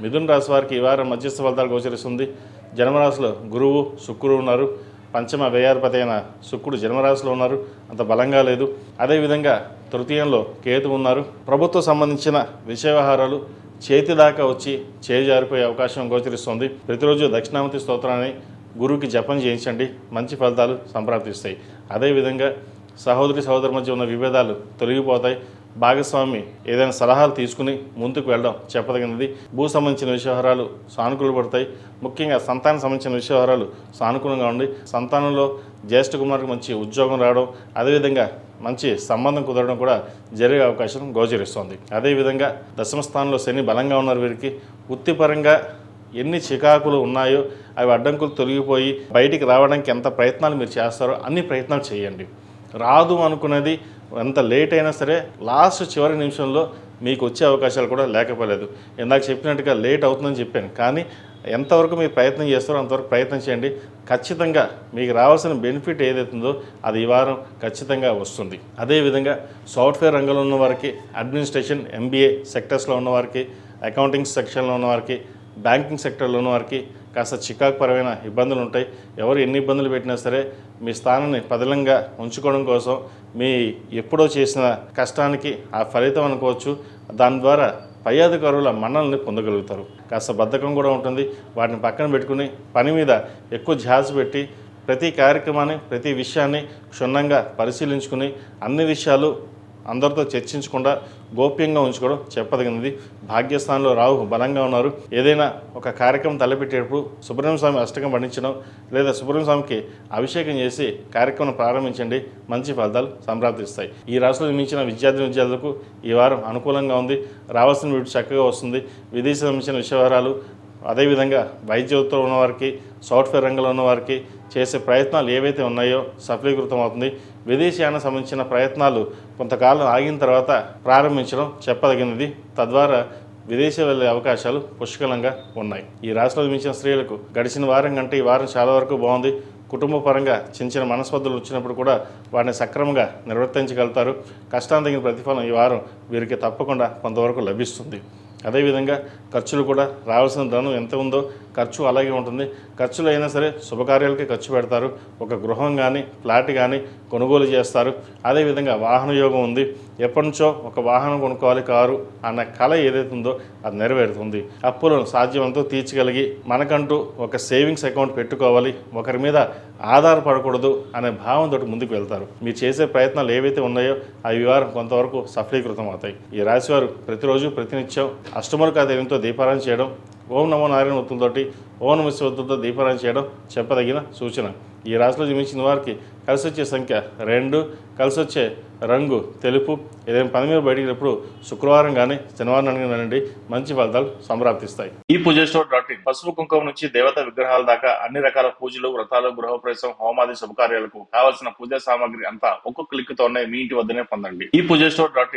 మిథున రాశి వారికి ఈ వారం మధ్యస్థ ఫలితాలు గోచరిస్తుంది. జన్మరాశిలో గురువు శుక్రుడు ఉన్నారు. పంచమ వ్యయాధిపతి అయిన శుక్రుడు జన్మరాశిలో ఉన్నారు, అంత బలంగా లేదు. అదేవిధంగా తృతీయంలో కేతు ఉన్నారు. ప్రభుత్వం సంబంధించిన విషయ వ్యవహారాలు చేతి దాకా వచ్చి చేజారిపోయే అవకాశం గోచరిస్తుంది. ప్రతిరోజు దక్షిణామూర్తి స్తోత్రాన్ని గురువుకి జపం చేయించండి, మంచి ఫలితాలు సంప్రాప్తిస్తాయి. అదేవిధంగా సహోదరి మధ్య ఉన్న విభేదాలు తొలగిపోతాయి. భాగస్వామి ఏదైనా సలహాలు తీసుకుని ముందుకు వెళ్ళడం చెప్పదగినది. భూ సంబంధించిన విషయవహారాలు సానుకూల పడతాయి. ముఖ్యంగా సంతానం సంబంధించిన విషయవహారాలు సానుకూలంగా ఉండి సంతానంలో జ్యేష్ఠ కుమారుడికి మంచి ఉద్యోగం రావడం, అదేవిధంగా మంచి సంబంధం కుదరడం కూడా జరిగే అవకాశం గోచరిస్తోంది. అదేవిధంగా దశమ స్థానంలో శని బలంగా ఉన్నారు. వీరికి వృత్తిపరంగా ఎన్ని చికాకులు ఉన్నాయో అవి అడ్డంకులు తొలగిపోయి బయటికి రావడానికి ఎంత ప్రయత్నాలు మీరు చేస్తారో అన్ని ప్రయత్నాలు చేయండి. రాదు అనుకున్నది ఎంత లేట్ అయినా సరే లాస్ట్ చివరి నిమిషంలో మీకు వచ్చే అవకాశాలు కూడా లేకపోలేదు. ఇందాక చెప్పినట్టుగా లేట్ అవుతుందని చెప్పాను, కానీ ఎంతవరకు మీరు ప్రయత్నం చేస్తారో అంతవరకు ప్రయత్నం చేయండి. ఖచ్చితంగా మీకు రావాల్సిన బెనిఫిట్ ఏదైతుందో అది ఈ వారం ఖచ్చితంగా వస్తుంది. అదేవిధంగా సాఫ్ట్వేర్ రంగంలో ఉన్న వారికి, అడ్మినిస్ట్రేషన్ MBA సెక్టర్స్లో ఉన్నవారికి, అకౌంటింగ్ సెక్షన్లో ఉన్నవారికి, బ్యాంకింగ్ సెక్టర్లో ఉన్నవారికి కాస్త చికాకుపరమైన ఇబ్బందులు ఉంటాయి. ఎవరు ఎన్ని ఇబ్బందులు పెట్టినా సరే మీ స్థానాన్ని పదిలంగా ఉంచుకోవడం కోసం మీ ఎప్పుడో చేసిన కష్టానికి ఆ ఫలితం అనుకోవచ్చు. దాని ద్వారా పై అధికారుల మన్నల్ని పొందగలుగుతారు. కాస్త బద్ధకం కూడా ఉంటుంది. వాటిని పక్కన పెట్టుకుని పని మీద ఎక్కువ ధ్యాస పెట్టి ప్రతి కార్యక్రమాన్ని, ప్రతి విషయాన్ని క్షుణ్ణంగా పరిశీలించుకుని అన్ని విషయాలు అందరితో చర్చించకుండా గోప్యంగా ఉంచుకోవడం చెప్పదగినది. భాగ్యస్థానంలో రాహు బలంగా ఉన్నారు. ఏదైనా ఒక కార్యక్రమం తలపెట్టేటప్పుడు సుబ్రహ్మణ్య స్వామి అష్టకం పఠించడం లేదా సుబ్రహ్మణ్య స్వామికి అభిషేకం చేసి కార్యక్రమం ప్రారంభించండి, మంచి ఫలితాలు సంప్రాప్తిస్తాయి. ఈ రాశిలో మించిన విద్యార్థులకు ఈ వారం అనుకూలంగా ఉంది. రావాల్సిన వీటి చక్కగా వస్తుంది. విదేశీ సంబంధించిన విషయవరాలు, అదేవిధంగా వైద్యంతో ఉన్నవారికి, సాఫ్ట్వేర్ రంగంలో ఉన్నవారికి చేసే ప్రయత్నాలు ఏవైతే ఉన్నాయో సఫలీకృతం అవుతుంది. విదేశీయానికి సంబంధించిన ప్రయత్నాలు కొంతకాలం ఆగిన తర్వాత ప్రారంభించడం చెప్పదగినది. తద్వారా విదేశీ వెళ్ళే అవకాశాలు పుష్కలంగా ఉన్నాయి. ఈ రాశిలో మించిన స్త్రీలకు గడిచిన వారం కంటే ఈ వారం చాలా వరకు బాగుంది. కుటుంబ పరంగా చిన్న చిన్న మనస్పర్ధలు వచ్చినప్పుడు కూడా వాటిని సక్రమంగా నిర్వర్తించగలుగుతారు. కష్టానికి తగిన ప్రతిఫలం ఈ వారం వీరికి తప్పకుండా కొంతవరకు లభిస్తుంది. అదేవిధంగా ఖర్చులు కూడా రావాల్సిన ధనం ఎంత ఉందో ఖర్చు అలాగే ఉంటుంది. ఖర్చులు అయినా సరే శుభకార్యాలకి ఖర్చు పెడతారు. ఒక గృహం కానీ ఫ్లాట్ కానీ కొనుగోలు చేస్తారు. అదేవిధంగా వాహన యోగం ఉంది. ఎప్పటి నుంచో ఒక వాహనం కొనుక్కోవాలి, కారు అన్న కళ ఏదైతే ఉందో అది నెరవేరుతుంది. అప్పులను సాధ్యమంతో తీర్చగలిగి మనకంటూ ఒక సేవింగ్స్ అకౌంట్ పెట్టుకోవాలి, ఒకరి మీద ఆధారపడకూడదు అనే భావంతో ముందుకు వెళ్తారు. మీరు చేసే ప్రయత్నాలు ఏవైతే ఉన్నాయో అవి వారం కొంతవరకు సఫలీకృతం అవుతాయి. ఈ రాశివారు ప్రతిరోజు ప్రతినిత్యం అష్టముఖ దేవితో దీపారాధన చేయడం, ఓం నమో నారాయణ ఒత్తులతోటి, ఓం నమ శివాయ ఒత్తులతో దీపారాధన చేయడం చెప్పదగిన సూచన. ఈ రాశిలో జన్మించిన వారికి కలిసి వచ్చే సంఖ్య 2, కలిసి వచ్చే రంగు తెలుపు. ఏదైనా పని మీద బయటికి శుక్రవారం కానీ శనివారం కానీ మంచి ఫలితాలు సంప్రాప్తిస్తాయి. ఈ పూజస్టోర్.in పసుపు కుంకుమ నుంచి దేవతా విగ్రహాల దాకా అన్ని రకాల పూజలు, వ్రతాలు, గృహప్రవేశం, హోమాది శుభకార్యాలకు కావాల్సిన పూజా సామాగ్రి అంతా ఒక్కొక్క క్లిక్ తోనే మీ ఇంటి వద్దనే పొందండి. ఈ పూజస్టోర్.in